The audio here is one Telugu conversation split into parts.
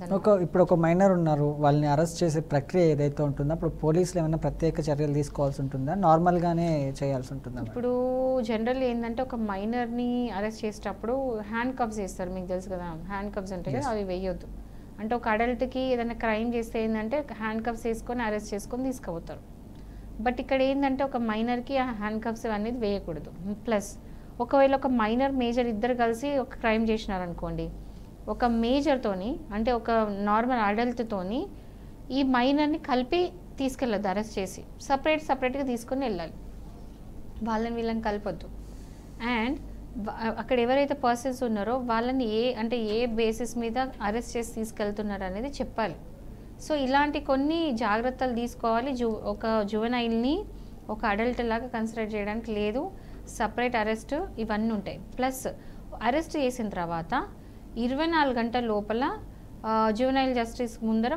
ఇప్పుడు ఒక మైనర్ ఉన్నారు, వాళ్ళని అరెస్ట్ చేసే ప్రక్రియ ఏదైతే ఉంటుందో అప్పుడు పోలీసులు ఏమైనా ప్రత్యేక చర్యలు తీసుకోవాల్సి ఉంటుందా, నార్మల్గానే చేయాల్సి ఉంటుందా? ఇప్పుడు జనరల్ ఏంటంటే ఒక మైనర్ని అరెస్ట్ చేసేటప్పుడు హ్యాండ్ కప్స్ వేస్తారు, మీకు తెలుసు కదా, హ్యాండ్ కప్స్ ఉంటాయి కదా, అవి వేయొద్దు. అంటే ఒక అడల్ట్కి ఏదైనా క్రైమ్ చేస్తే ఏంటంటే హ్యాండ్ కప్స్ వేసుకొని అరెస్ట్ చేసుకొని తీసుకుపోతారు. బట్ ఇక్కడ ఏంటంటే ఒక మైనర్కి ఆ హ్యాండ్ కప్స్ అనేది వేయకూడదు. ప్లస్ ఒకవేళ ఒక మైనర్ మేజర్ ఇద్దరు కలిసి ఒక క్రైమ్ చేసినారనుకోండి, ఒక మేజర్తోని అంటే ఒక నార్మల్ అడల్ట్తోని ఈ మైనర్ని కలిపి తీసుకెళ్ళద్దు, అరెస్ట్ చేసి సపరేట్గా తీసుకొని వెళ్ళాలి, వాళ్ళని వీళ్ళని కలపొద్దు. అండ్ అక్కడ ఎవరైతే పర్సన్స్ ఉన్నారో వాళ్ళని ఏ బేసిస్ మీద అరెస్ట్ చేసి తీసుకెళ్తున్నారు అనేది చెప్పాలి. సో ఇలాంటి కొన్ని జాగ్రత్తలు తీసుకోవాలి. ఒక జువెనైల్ని ఒక అడల్ట్ లాగా కన్సిడర్ చేయడానికి లేదు, సపరేట్ అరెస్ట్ ఇవన్నీ ఉంటాయి. ప్లస్ అరెస్ట్ చేసిన తర్వాత 24 గంటల లోపల జువెనైల్ జస్టిస్ ముందర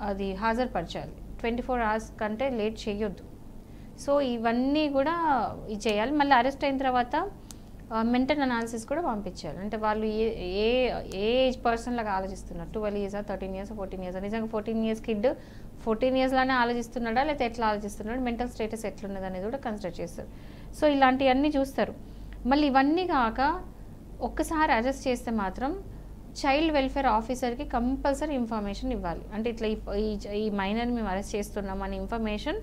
అది హాజరుపరచాలి. 24 hours కంటే లేట్ చేయొద్దు. సో ఇవన్నీ కూడా చేయాలి. మళ్ళీ అరెస్ట్ అయిన తర్వాత మెంటల్ అనాలిసిస్ కూడా పంపించాలి. అంటే వాళ్ళు ఏ ఏజ్ పర్సన్ లాగా ఆలోచిస్తున్నారు, 12 years 13 years 14 years, నిజంగా 14 years కిడ్ 14 years లానే ఆలోచిస్తున్నాడా లేకపోతే ఎట్లా ఆలోచిస్తున్నాడు, మెంటల్ స్టేటస్ ఎట్లున్నది అనేది కూడా కన్సిడర్ చేస్తారు. సో ఇలాంటివన్నీ చూస్తారు. మళ్ళీ ఇవన్నీ కాక ఒక్కసారి అరెస్ట్ చేస్తే మాత్రం చైల్డ్ వెల్ఫేర్ ఆఫీసర్కి కంపల్సరీ ఇన్ఫర్మేషన్ ఇవ్వాలి. అంటే ఇట్లా ఈ మైనర్ని మేము అరెస్ట్ చేస్తున్నాం అనే ఇన్ఫర్మేషన్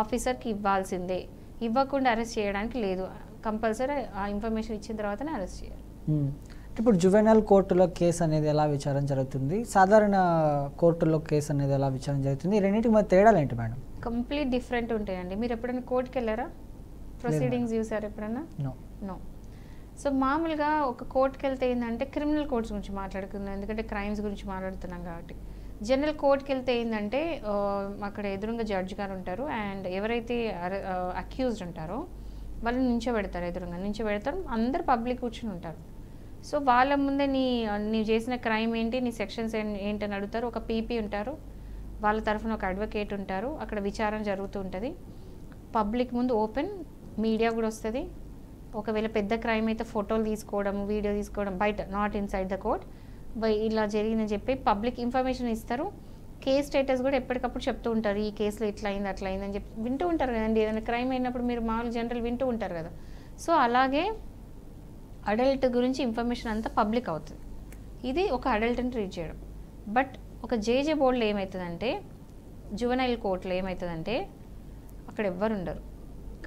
ఆఫీసర్కి ఇవ్వాల్సిందే, ఇవ్వకుండా అరెస్ట్ చేయడానికి లేదు. కంపల్సరీ ఆ ఇన్ఫర్మేషన్ ఇచ్చిన తర్వాతనే అరెస్ట్ చేయాలి. ఇప్పుడు జువెనైల్ కోర్టులో కేసు అనేది ఎలా విచారణ జరుగుతుంది, సాధారణ కోర్టులో కేసు అనేది ఎలా విచారణ జరుగుతుంది, ఈ రెండింటికి మధ్య తేడాలు ఏంటి మేడం? కంప్లీట్ డిఫరెంట్ ఉంటాయండి. మీరు ఎప్పుడైనా కోర్టుకి వెళ్ళారా, ప్రొసీడింగ్స్ చూసారా ఎప్పుడన్నా? నో. సో మామూలుగా ఒక కోర్టుకి వెళ్తే ఏంటంటే క్రిమినల్ కోర్ట్స్ గురించి మాట్లాడుకుందాం, ఎందుకంటే క్రైమ్స్ గురించి మాట్లాడుతున్నాం కాబట్టి. జనరల్ కోర్టుకి వెళ్తే ఏంటంటే అక్కడ ఎదురుగా జడ్జి గారు ఉంటారు, అండ్ ఎవరైతే అక్యూజ్డ్ ఉంటారో వాళ్ళు నించోబెడతారు, ఎదురుగా నించోబెడతారు, అందరు పబ్లిక్ కూర్చుని ఉంటారు. సో వాళ్ళ ముందే నీవు చేసిన క్రైమ్ ఏంటి, నీ సెక్షన్స్ ఏంటని అడుగుతారు. ఒక పీపీ ఉంటారు, వాళ్ళ తరఫున ఒక అడ్వకేట్ ఉంటారు, అక్కడ విచారణ జరుగుతూ ఉంటుంది. పబ్లిక్ ముందు ఓపెన్, మీడియా కూడా వస్తుంది. ఒకవేళ పెద్ద క్రైమ్ అయితే ఫోటోలు తీసుకోవడం, వీడియో తీసుకోవడం బయట, నాట్ ఇన్సైడ్ ద కోర్ట్, ఇలా జరిగిందని చెప్పి పబ్లిక్ ఇన్ఫర్మేషన్ ఇస్తారు. కేస్ స్టేటస్ కూడా ఎప్పటికప్పుడు చెప్తూ ఉంటారు, ఈ కేసులో ఇట్లా అయింది అట్లా అయిందని చెప్పి వింటూ ఉంటారు కదండి. ఏదైనా క్రైమ్ అయినప్పుడు మీరు మామూలు జనరల్ వింటూ ఉంటారు కదా. సో అలాగే అడల్ట్ గురించి ఇన్ఫర్మేషన్ అంతా పబ్లిక్ అవుతుంది. ఇది ఒక అడల్ట్ని ట్రీట్ చేయడం. బట్ ఒక జేజే బోర్డులో ఏమవుతుందంటే, జువెనైల్ కోర్టులో ఏమవుతుందంటే అక్కడ ఎవ్వరు ఉండరు,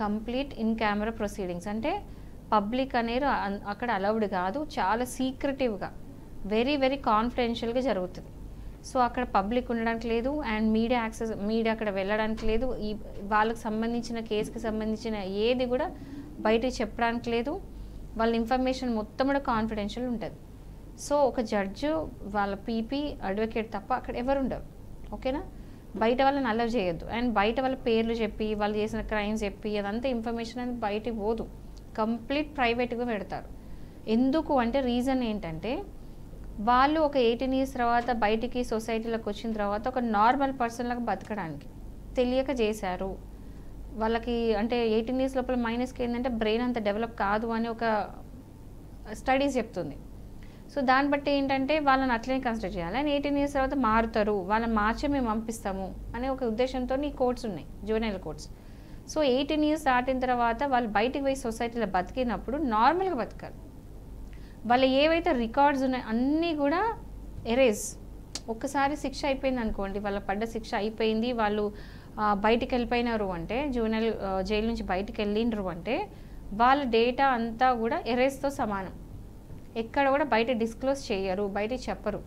కంప్లీట్ ఇన్ కెమెరా ప్రొసీడింగ్స్. అంటే పబ్లిక్ అనేది అక్కడ అలౌడ్ కాదు, చాలా సీక్రెటివ్గా వెరీ వెరీ కాన్ఫిడెన్షియల్గా జరుగుతుంది. సో అక్కడ పబ్లిక్ ఉండడానికి లేదు, అండ్ మీడియా అక్కడ వెళ్ళడానికి లేదు, వాళ్ళకి సంబంధించిన కేసుకి సంబంధించిన ఏది కూడా బయటకు చెప్పడానికి లేదు. వాళ్ళ ఇన్ఫర్మేషన్ మొత్తం కూడా కాన్ఫిడెన్షియల్ ఉంటుంది. సో ఒక జడ్జు, వాళ్ళ పీపీ, అడ్వకేట్ తప్ప అక్కడ ఎవరు ఉండరు. ఓకేనా? బయట వాళ్ళని అలౌ చేయొద్దు. అండ్ బయట వాళ్ళ పేర్లు చెప్పి, వాళ్ళు చేసిన క్రైమ్స్ చెప్పి అదంతా ఇన్ఫర్మేషన్ అనేది బయటికి పోదు, కంప్లీట్ ప్రైవేట్గా పెడతారు. ఎందుకు అంటే రీజన్ ఏంటంటే, వాళ్ళు ఒక 18 years తర్వాత బయటికి సొసైటీలోకి వచ్చిన తర్వాత ఒక నార్మల్ పర్సన్ లాగా బతకడానికి తెలియక చేశారు. వాళ్ళకి అంటే 18 years లోపల మైనస్కి ఏంటంటే బ్రెయిన్ అంత డెవలప్ కాదు అని ఒక స్టడీస్ చెప్తుంది. సో దాన్ని బట్టి ఏంటంటే వాళ్ళని అట్లనే కన్సిడర్ చేయాలి. అండ్ 18 years తర్వాత మారుతారు, వాళ్ళని మార్చే మేము పంపిస్తాము అనే ఒక ఉద్దేశంతో ఈ కోర్ట్స్ ఉన్నాయి, జువెనైల్ కోర్ట్స్. సో 18 years దాటిన తర్వాత వాళ్ళు బయటికి పోయి సొసైటీలో బతికినప్పుడు నార్మల్గా బతకాలి. వాళ్ళ ఏవైతే రికార్డ్స్ ఉన్నాయి అన్నీ కూడా ఎరేజ్. ఒక్కసారి శిక్ష అయిపోయింది అనుకోండి, వాళ్ళ పడ్డ శిక్ష అయిపోయింది, వాళ్ళు బయటికి వెళ్ళిపోయినారు అంటే, జువెనైల్ జైలు నుంచి బయటికి వెళ్ళిండ్రు అంటే వాళ్ళ డేటా అంతా కూడా ఎరేజ్తో సమానం. ఎక్కడ కూడా బయట డిస్క్లోజ్ చేయరు, బయట చెప్పరు.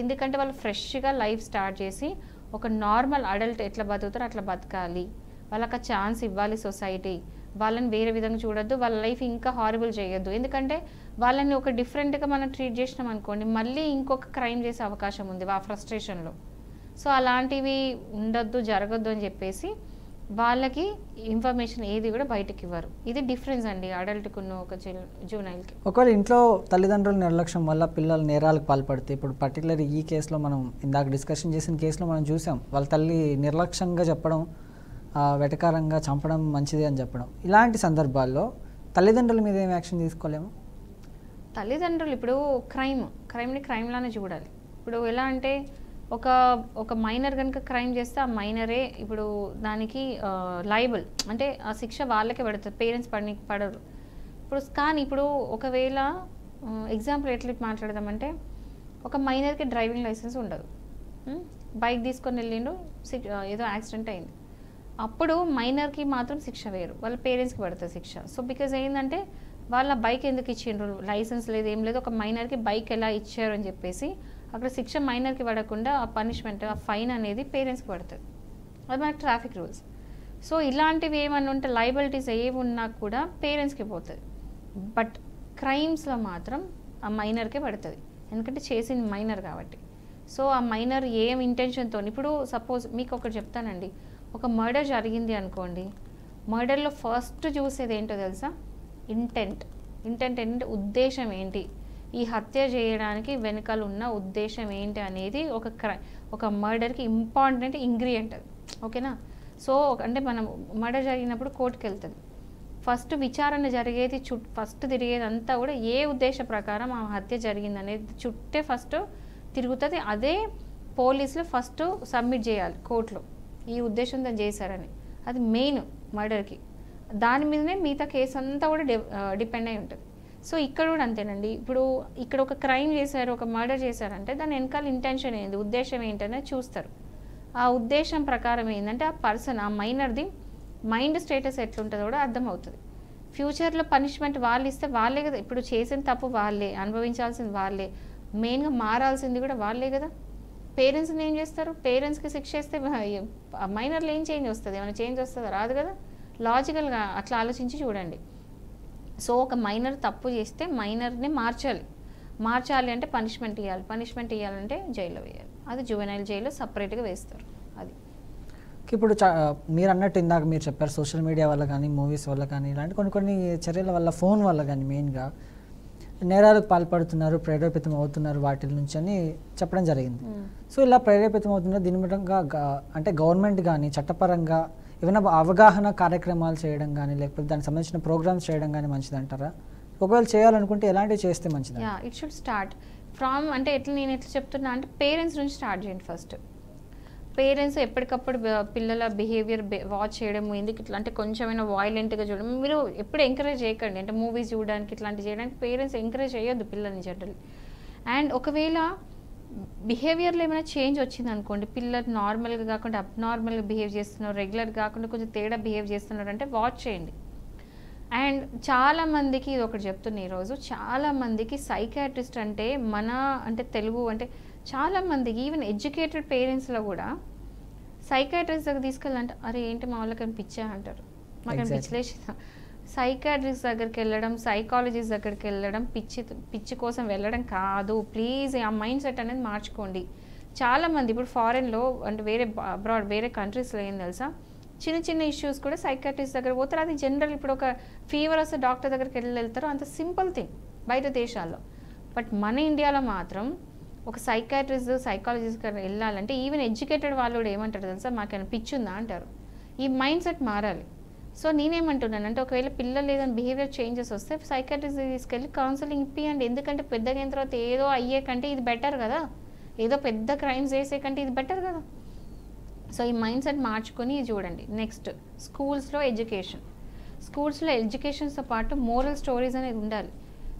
ఎందుకంటే వాళ్ళు ఫ్రెష్గా లైఫ్ స్టార్ట్ చేసి ఒక నార్మల్ అడల్ట్ ఎట్లా బతుకుతారో అట్లా బతకాలి, వాళ్ళకి ఆ ఛాన్స్ ఇవ్వాలి సొసైటీ. వాళ్ళని వేరే విధంగా చూడొద్దు, వాళ్ళ లైఫ్ ఇంకా హారబుల్ చేయొద్దు. ఎందుకంటే వాళ్ళని ఒక డిఫరెంట్గా మనం ట్రీట్ చేసినాం అనుకోండి, మళ్ళీ ఇంకొక క్రైమ్ చేసే అవకాశం ఉంది ఆ ఫ్రస్ట్రేషన్లో. సో అలాంటివి ఉండొద్దు, జరగద్దు అని చెప్పేసి వాళ్ళకి ఇన్ఫర్మేషన్ ఏది కూడా బయటకి ఇవ్వరు. ఇది డిఫరెన్స్ అండి అడల్ట్కున్న ఒక జువెనైల్కి. ఒకవేళ ఇంట్లో తల్లిదండ్రుల నిర్లక్ష్యం వల్ల పిల్లలు నేరాలకు పాల్పడితే, ఇప్పుడు పర్టికులర్ ఈ కేసులో మనం ఇందాక డిస్కషన్ చేసిన కేసులో మనం చూసాం, వాళ్ళ తల్లి నిర్లక్ష్యంగా చెప్పడం, వెటకారంగా చంపడం మంచిది అని చెప్పడం. ఇలాంటి సందర్భాల్లో తల్లిదండ్రుల మీద ఏం యాక్షన్ తీసుకోలేము? తల్లిదండ్రులు ఇప్పుడు క్రైమ్ని క్రైమ్లానే చూడాలి. ఇప్పుడు ఇప్పుడు ఎలా అంటే ఒక ఒక మైనర్ కనుక క్రైమ్ చేస్తే ఆ మైనరే ఇప్పుడు దానికి లయబుల్, అంటే ఆ శిక్ష వాళ్ళకే పడుతుంది, పేరెంట్స్ పడరు. కానీ ఇప్పుడు ఒకవేళ ఎగ్జాంపుల్ ఎట్లా మాట్లాడదామంటే, ఒక మైనర్కి డ్రైవింగ్ లైసెన్స్ ఉండదు, బైక్ తీసుకొని వెళ్ళిండు, ఏదో యాక్సిడెంట్ అయింది, అప్పుడు మైనర్కి మాత్రం శిక్ష వేరు, వాళ్ళ పేరెంట్స్కి పడుతుంది శిక్ష. సో బికాజ్ ఏంటంటే వాళ్ళ బైక్ ఎందుకు ఇచ్చిండ్రు, లైసెన్స్ లేదు ఏం లేదు, ఒక మైనర్కి బైక్ ఎలా ఇచ్చారు అని చెప్పేసి అక్కడ శిక్ష మైనర్కి పడకుండా ఆ పనిష్మెంట్, ఆ ఫైన్ అనేది పేరెంట్స్కి పడుతుంది. అది మనకి ట్రాఫిక్ రూల్స్. సో ఇలాంటివి ఏమన్నా ఉంటే లయబిలిటీస్ ఏవి ఉన్నా కూడా పేరెంట్స్కి పోతుంది. బట్ క్రైమ్స్లో మాత్రం ఆ మైనర్కే పడుతుంది, ఎందుకంటే చేసింది మైనర్ కాబట్టి. సో ఆ మైనర్ ఏం ఇంటెన్షన్తో, ఇప్పుడు సపోజ్ మీకు ఒకటి చెప్తానండి, ఒక మర్డర్ జరిగింది అనుకోండి, మర్డర్లో ఫస్ట్ చూసేది ఏంటో తెలుసా? ఇంటెంట్ ఏంటంటే ఉద్దేశం ఏంటి, ఈ హత్య చేయడానికి వెనకాల ఉన్న ఉద్దేశం ఏంటి అనేది ఒక మర్డర్కి ఇంపార్టెంట్ ఇంగ్రీడియంట్ అది, ఓకేనా? సో అంటే మనం మర్డర్ జరిగినప్పుడు కోర్టుకు వెళ్తుంది, ఫస్ట్ విచారణ జరిగేది ఫస్ట్ తిరిగేది అంతా కూడా ఏ ఉద్దేశ ప్రకారం ఆ హత్య జరిగింది అనేది చుట్టే ఫస్ట్ తిరుగుతుంది. అదే పోలీసులు ఫస్ట్ సబ్మిట్ చేయాలి కోర్టులో, ఈ ఉద్దేశంతో చేశారని. అది మెయిన్ మర్డర్కి, దాని మీదనే మిగతా కేసు అంతా కూడా డిపెండ్ అయి ఉంటుంది. సో ఇక్కడ కూడా అంతేనండి, ఇప్పుడు ఇక్కడ ఒక క్రైమ్ చేశారు, ఒక మర్డర్ చేశారంటే దాని వెనకాల ఇంటెన్షన్ ఏంటి, ఉద్దేశం ఏంటనేది చూస్తారు. ఆ ఉద్దేశం ప్రకారం ఏంటంటే ఆ పర్సన్, ఆ మైనర్ది మైండ్ స్టేటస్ ఎట్లుంటుందో కూడా అర్థమవుతుంది. ఫ్యూచర్లో పనిష్మెంట్ వాళ్ళు ఇస్తే వాళ్ళే కదా, ఇప్పుడు చేసిన తప్పు వాళ్ళే, అనుభవించాల్సింది వాళ్ళే, మెయిన్గా మారాల్సింది కూడా వాళ్ళే కదా. పేరెంట్స్ని ఏం చేస్తారు, పేరెంట్స్కి శిక్ష ఇస్తే మైనర్లో ఏం చేంజ్ వస్తుంది, ఏమైనా చేంజ్ వస్తుందా? రాదు కదా. లాజికల్గా అట్లా ఆలోచించి చూడండి. సో ఒక మైనర్ తప్పు చేస్తే మైనర్ని మార్చాలి అంటే పనిష్మెంట్ ఇవ్వాలంటే జైల్లో వేయాలి. అది జువెనైల్ జైల్లో సపరేట్గా వేస్తారు. అది ఇప్పుడు మీరు అన్నట్టు ఇందాక మీరు చెప్పారు, సోషల్ మీడియా వల్ల కానీ, మూవీస్ వల్ల కానీ, ఇలాంటి కొన్ని చర్యల వల్ల, ఫోన్ వల్ల కానీ మెయిన్గా నేరాలకు పాల్పడుతున్నారు, ప్రేరేపితం అవుతున్నారు వాటి నుంచి అని చెప్పడం జరిగింది. సో ఇలా ప్రేరేపితం అవుతున్నారు, దీని విధంగా అంటే గవర్నమెంట్ కానీ చట్టపరంగా ఏమైనా అవగాహన కార్యక్రమాలు చేయడం కానీ, లేకపోతే దానికి సంబంధించిన ప్రోగ్రామ్స్ చేయడం కానీ మంచిది అంటారా? ఒకవేళ చేయాలనుకుంటే ఎలాంటివి చేస్తే మంచిది? ఇట్ షుడ్ స్టార్ట్ ఫ్రమ్, అంటే నేను ఎట్లా చెప్తున్నా అంటే పేరెంట్స్ నుంచి స్టార్ట్ చేయండి. ఫస్ట్ పేరెంట్స్ ఎప్పటికప్పుడు పిల్లల బిహేవియర్ వాచ్ చేయడం, ఎందుకు ఇట్లా అంటే కొంచెమైనా వాయిలెంట్గా చూడడం, మీరు ఎప్పుడు ఎంకరేజ్ చేయకండి. అంటే మూవీస్ చూడడానికి ఇట్లాంటివి చేయడానికి పేరెంట్స్ ఎంకరేజ్ చేయొద్దు పిల్లల్ని జనరల్. అండ్ ఒకవేళ బిహేవియర్లో ఏమైనా చేంజ్ వచ్చింది అనుకోండి, పిల్లలు నార్మల్గా కాకుండా అబ్నార్మల్గా బిహేవ్ చేస్తున్నారు, రెగ్యులర్ కాకుండా కొంచెం తేడా బిహేవ్ చేస్తున్నారు అంటే వాచ్ చేయండి. అండ్ చాలామందికి ఇది ఒకటి చెప్తున్నా ఈరోజు, చాలామందికి సైకాట్రిస్ట్ అంటే అంటే తెలుగు అంటే చాలామందికి ఈవెన్ ఎడ్యుకేటెడ్ పేరెంట్స్లో కూడా సైకాట్రిస్ట్ దగ్గర తీసుకెళ్ళాలంటే అరే ఏంటి మా వాళ్ళకి అనిపించా అంటారు, మాకు అనిపించలేదా. సైకాట్రిస్ట్ దగ్గరికి వెళ్ళడం, సైకాలజిస్ట్ దగ్గరికి వెళ్ళడం పిచ్చి కోసం వెళ్ళడం కాదు. ప్లీజ్ ఆ మైండ్ సెట్ అనేది మార్చుకోండి. చాలామంది ఇప్పుడు ఫారెన్లో అంటే వేరే కంట్రీస్లో ఏం తెలుసా, చిన్న ఇష్యూస్ కూడా సైకాట్రిస్ట్ దగ్గర పోతారు. అది జనరల్, ఇప్పుడు ఒక ఫీవర్ వస్తే డాక్టర్ దగ్గరికి వెళ్తారు, అంత సింపుల్ థింగ్ బయట దేశాల్లో. బట్ మన ఇండియాలో మాత్రం ఒక సైకాట్రిస్ట్, సైకాలజిస్ట్ దగ్గర వెళ్ళాలంటే ఈవెన్ ఎడ్యుకేటెడ్ వాళ్ళు కూడా ఏమంటారు తెలుసా, మాకేమైనా పిచ్చి ఉందా అంటారు. ఈ మైండ్ సెట్ మారాలి. సో నేనేమంటున్నానంటే ఒకవేళ పిల్లలు ఏదైనా బిహేవియర్ చేంజెస్ వస్తే సైకాట్రిస్ట్ తీసుకెళ్ళి కౌన్సిలింగ్ ఇప్పియండి. ఎందుకంటే పెద్దగా అయిన తర్వాత ఏదో అయ్యే కంటే ఇది బెటర్ కదా, ఏదో పెద్ద క్రైమ్స్ చేసే కంటే ఇది బెటర్ కదా. సో ఈ మైండ్ సెట్ మార్చుకొని చూడండి. నెక్స్ట్ స్కూల్స్లో ఎడ్యుకేషన్స్తో పాటు మోరల్ స్టోరీస్ అనేది ఉండాలి.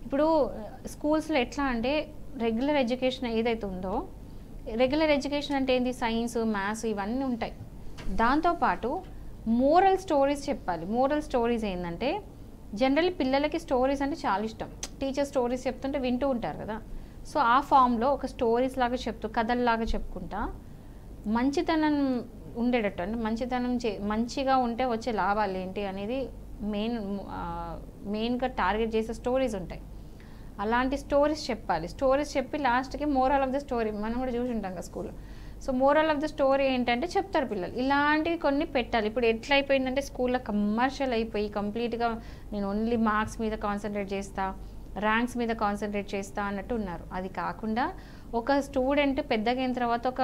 ఇప్పుడు స్కూల్స్లో ఎట్లా అంటే రెగ్యులర్ ఎడ్యుకేషన్ ఏదైతే ఉందో, రెగ్యులర్ ఎడ్యుకేషన్ అంటే ఏంటి, సైన్స్, మ్యాథ్స్ ఇవన్నీ ఉంటాయి. దాంతోపాటు మోరల్ స్టోరీస్ చెప్పాలి. మోరల్ స్టోరీస్ ఏంటంటే జనరల్లీ పిల్లలకి స్టోరీస్ అంటే చాలా ఇష్టం. టీచర్ స్టోరీస్ చెప్తుంటే వింటూ ఉంటారు కదా. సో ఆ ఫామ్లో ఒక స్టోరీస్ లాగా కథల్లాగా చెప్పుకుంటా మంచితనం ఉండేటట్టు, అంటే మంచిగా ఉంటే వచ్చే లాభాలు ఏంటి అనేది మెయిన్గా టార్గెట్ చేసే స్టోరీస్ ఉంటాయి. అలాంటి స్టోరీస్ చెప్పాలి. స్టోరీస్ చెప్పి లాస్ట్కి మోరల్ ఆఫ్ ద స్టోరీ మనం కూడా చూసి ఉంటాం కదా స్కూల్లో. So moral of the story ఏంటంటే చెప్తారు పిల్లలు. ఇలాంటివి కొన్ని పెట్టాలి. ఇప్పుడు ఎట్లా అయిపోయిందంటే స్కూల్లో కమర్షియల్ అయిపోయి కంప్లీట్గా నేను ఓన్లీ మార్క్స్ మీద కాన్సన్ట్రేట్ చేస్తా, ర్యాంక్స్ మీద కాన్సన్ట్రేట్ చేస్తా అన్నట్టు ఉన్నారు. అది కాకుండా ఒక స్టూడెంట్ పెద్దగా అయిన తర్వాత ఒక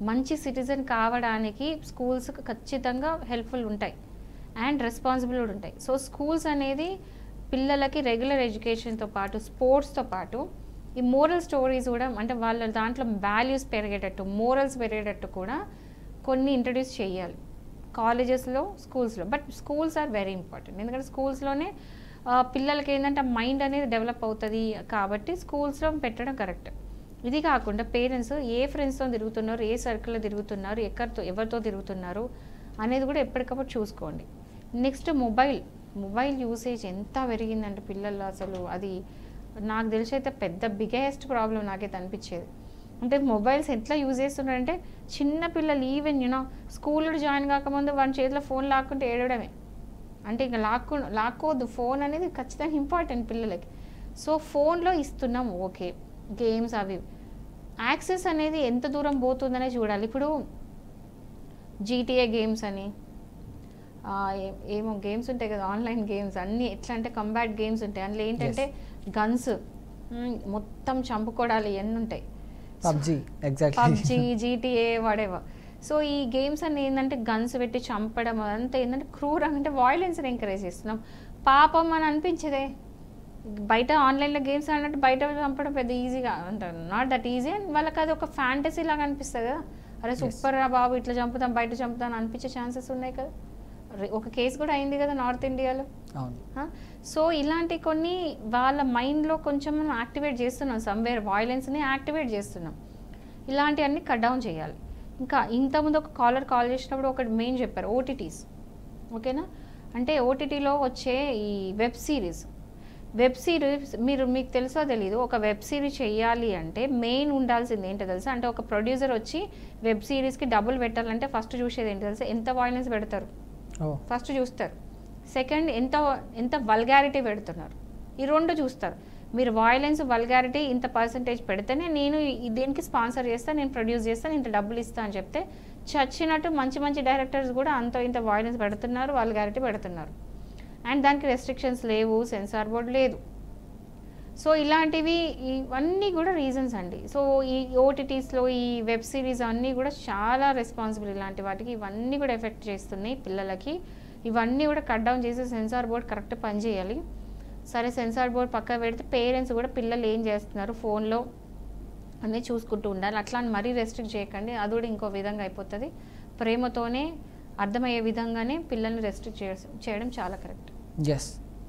మంచి సిటిజన్ కావడానికి స్కూల్స్ ఖచ్చితంగా హెల్ప్ఫుల్ ఉంటాయి అండ్ రెస్పాన్సిబుల్ కూడా ఉంటాయి. సో స్కూల్స్ అనేది పిల్లలకి రెగ్యులర్ ఎడ్యుకేషన్తో పాటు స్పోర్ట్స్తో పాటు ఈ మోరల్ స్టోరీస్ కూడా అంటే వాళ్ళ దాంట్లో వాల్యూస్ పెరిగేటట్టు మోరల్స్ పెరిగేటట్టు కూడా కొన్ని ఇంట్రడ్యూస్ చేయాలి కాలేజెస్లో స్కూల్స్లో. But schools are very important, ఎందుకంటే స్కూల్స్లోనే పిల్లలకి ఏంటంటే మైండ్ అనేది డెవలప్ అవుతుంది కాబట్టి స్కూల్స్లో పెట్టడం కరెక్ట్. ఇది కాకుండా పేరెంట్స్ ఏ ఫ్రెండ్స్తో తిరుగుతున్నారు, ఏ సర్కిల్లో తిరుగుతున్నారు, ఎవరితో తిరుగుతున్నారు అనేది కూడా ఎప్పటికప్పుడు చూసుకోండి. నెక్స్ట్ మొబైల్ యూసేజ్ ఎంత పెరిగిందంటే పిల్లలు అసలు అది నాకు తెలిసి అయితే పెద్ద బిగ్గెస్ట్ ప్రాబ్లం నాకైతే అనిపించేది. అంటే మొబైల్స్ ఎట్లా యూజ్ చేస్తున్నారంటే చిన్న పిల్లలు ఈవెన్ స్కూల్లో జాయిన్ కాకముందు వాడి చేతిలో ఫోన్ లాక్కుంటే ఏడవడమే. అంటే ఇంకా లాక్కోవద్దు, ఫోన్ అనేది ఖచ్చితంగా ఇంపార్టెంట్ పిల్లలకి. సో ఫోన్లో ఇస్తున్నాం ఓకే, గేమ్స్ అవి యాక్సెస్ అనేది ఎంత దూరం పోతుందనే చూడాలి. ఇప్పుడు GTA గేమ్స్ అని ఏమో గేమ్స్ ఉంటాయి కదా, ఆన్లైన్ గేమ్స్ అన్నీ ఎట్లా అంటే కంబాట్ గేమ్స్ ఉంటాయి. అందులో ఏంటంటే గన్స్ మొత్తం చంపుకోవడాలు ఇవన్నీ ఉంటాయి. PUBG GTA వాడేవా. సో ఈ గేమ్స్ అన్ని ఏంటంటే గన్స్ పెట్టి చంపడం అదంతా ఏంటంటే క్రూరంగా అంటే వాయిలెన్స్ని ఎంకరేజ్ చేస్తున్నాం. పాపం అని అనిపించదే. బయట ఆన్లైన్లో గేమ్స్ ఆడినట్టు బయట చంపడం పెద్ద ఈజీగా అంటారు, నాట్ దట్ ఈజీ. అండ్ వాళ్ళకి అది ఒక ఫ్యాంటసీ లాగా అనిపిస్తుంది కదా, అరే సూపర్ రా బాబు ఇట్లా చంపుతాం బయట చంపుతాం అనిపించే ఛాన్సెస్ ఉన్నాయి కదా. ఒక కేసు కూడా అయింది కదా నార్త్ ఇండియాలో. సో ఇలాంటి కొన్ని వాళ్ళ మైండ్లో కొంచెం మనం యాక్టివేట్ చేస్తున్నాం, సమ్వేర్ వాయిలెన్స్ని యాక్టివేట్ చేస్తున్నాం. ఇలాంటివన్నీ కట్ డౌన్ చేయాలి. ఇంకా ఇంతకుముందు ఒక కాల్ చేసినప్పుడు ఒకటి మెయిన్ చెప్పారు, ఓటీటీస్. ఓకేనా, అంటే ఓటీటీలో వచ్చే ఈ వెబ్ సిరీస్ మీకు తెలుసో తెలీదు, ఒక వెబ్ సిరీస్ చేయాలి అంటే మెయిన్ ఉండాల్సింది ఏంటో తెలుసా, అంటే ఒక ప్రొడ్యూసర్ వచ్చి వెబ్ సిరీస్కి డబ్బులు పెట్టాలంటే ఫస్ట్ చూసేది ఏంటో తెలుసా, ఎంత వాయిలెన్స్ పెడతారు ఫస్ట్ చూస్తారు. సెకండ్ ఎంత వల్గారిటీ పెడుతున్నారు, ఈ రెండు చూస్తారు. మీరు వాయిలెన్స్ వల్గారిటీ ఇంత పర్సంటేజ్ పెడితేనే నేను దీనికి స్పాన్సర్ చేస్తాను, నేను ప్రొడ్యూస్ చేస్తాను, ఇంత డబ్బులు ఇస్తాను అని చెప్తే చచ్చినట్టు మంచి డైరెక్టర్స్ కూడా ఇంత వాయిలెన్స్ పెడుతున్నారు, వల్గారిటీ పెడుతున్నారు. అండ్ దానికి రెస్ట్రిక్షన్స్ లేవు, సెన్సార్ బోర్డు లేదు. సో ఇవన్నీ కూడా రీజన్స్ అండి. సో ఈ ఓటీటీస్లో ఈ వెబ్ సిరీస్ అన్నీ కూడా చాలా రెస్పాన్సిబుల్, ఇలాంటి వాటికి ఇవన్నీ కూడా ఎఫెక్ట్ చేస్తున్నాయి పిల్లలకి. ఇవన్నీ కూడా కట్ డౌన్ చేసి సెన్సార్ బోర్డ్ కరెక్ట్ పనిచేయాలి. సరే సెన్సార్ బోర్డ్ పక్క పెడితే పేరెంట్స్ కూడా పిల్లలు ఏం చేస్తున్నారు ఫోన్లో అన్నీ చూసుకుంటూ ఉండాలి. అట్లా మరీ రెస్ట్రిక్ట్ చేయకండి, అది కూడా ఇంకో విధంగా అయిపోతుంది. ప్రేమతోనే అర్థమయ్యే విధంగానే పిల్లల్ని రెస్ట్రిక్ట్ చేయడం చాలా కరెక్ట్. ఎస్.